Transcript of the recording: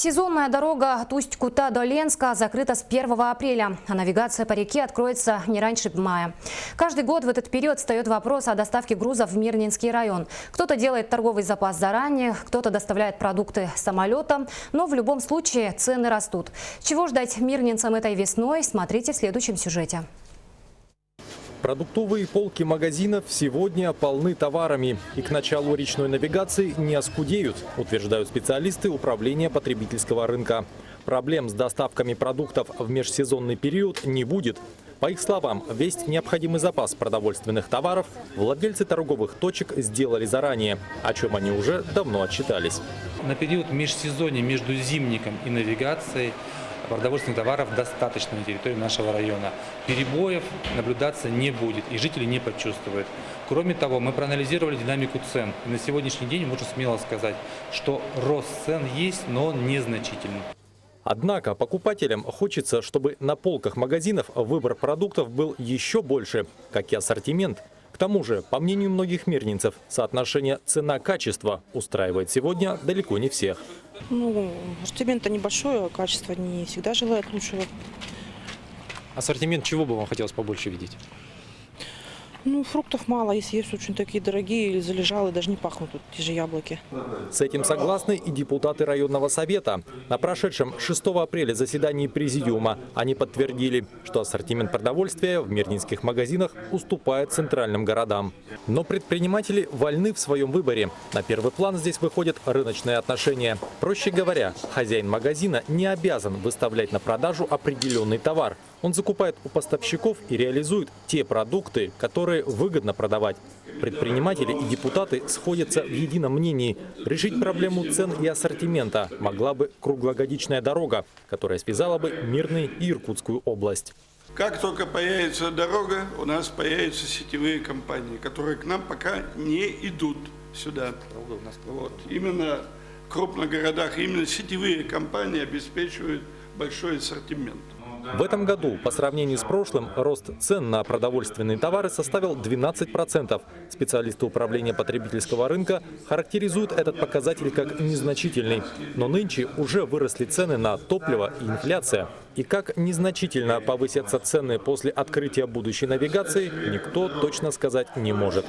Межсезонная дорога от Усть-Кута до Ленска закрыта с 1 апреля, а навигация по реке откроется не раньше мая. Каждый год в этот период встает вопрос о доставке грузов в Мирнинский район. Кто-то делает торговый запас заранее, кто-то доставляет продукты самолетом, но в любом случае цены растут. Чего ждать мирнинцам этой весной, смотрите в следующем сюжете. Продуктовые полки магазинов сегодня полны товарами. И к началу речной навигации не оскудеют, утверждают специалисты управления потребительского рынка. Проблем с доставками продуктов в межсезонный период не будет. По их словам, весь необходимый запас продовольственных товаров владельцы торговых точек сделали заранее, о чем они уже давно отчитались. На период межсезонья между зимником и навигацией продовольственных товаров достаточно на территории нашего района. Перебоев наблюдаться не будет и жители не почувствуют. Кроме того, мы проанализировали динамику цен. И на сегодняшний день можно смело сказать, что рост цен есть, но он незначительный. Однако покупателям хочется, чтобы на полках магазинов выбор продуктов был еще больше, как и ассортимент. К тому же, по мнению многих мирнинцев, соотношение цена-качество устраивает сегодня далеко не всех. Ассортимент небольшой, а качество не всегда желает лучшего. Ассортимент чего бы вам хотелось побольше видеть? Фруктов мало, если есть очень такие дорогие или залежалые, даже не пахнут тут те же яблоки. С этим согласны и депутаты районного совета. На прошедшем 6 апреля заседании президиума они подтвердили, что ассортимент продовольствия в мирнинских магазинах уступает центральным городам. Но предприниматели вольны в своем выборе. На первый план здесь выходят рыночные отношения. Проще говоря, хозяин магазина не обязан выставлять на продажу определенный товар. Он закупает у поставщиков и реализует те продукты, которые выгодно продавать. Предприниматели и депутаты сходятся в едином мнении. Решить проблему цен и ассортимента могла бы круглогодичная дорога, которая связала бы Мирный и Иркутскую область. Как только появится дорога, у нас появятся сетевые компании, которые к нам пока не идут сюда. Именно в крупных городах именно сетевые компании обеспечивают большой ассортимент. В этом году, по сравнению с прошлым, рост цен на продовольственные товары составил 12%. Специалисты управления потребительского рынка характеризуют этот показатель как незначительный. Но нынче уже выросли цены на топливо и инфляция. И как незначительно повысятся цены после открытия будущей навигации, никто точно сказать не может.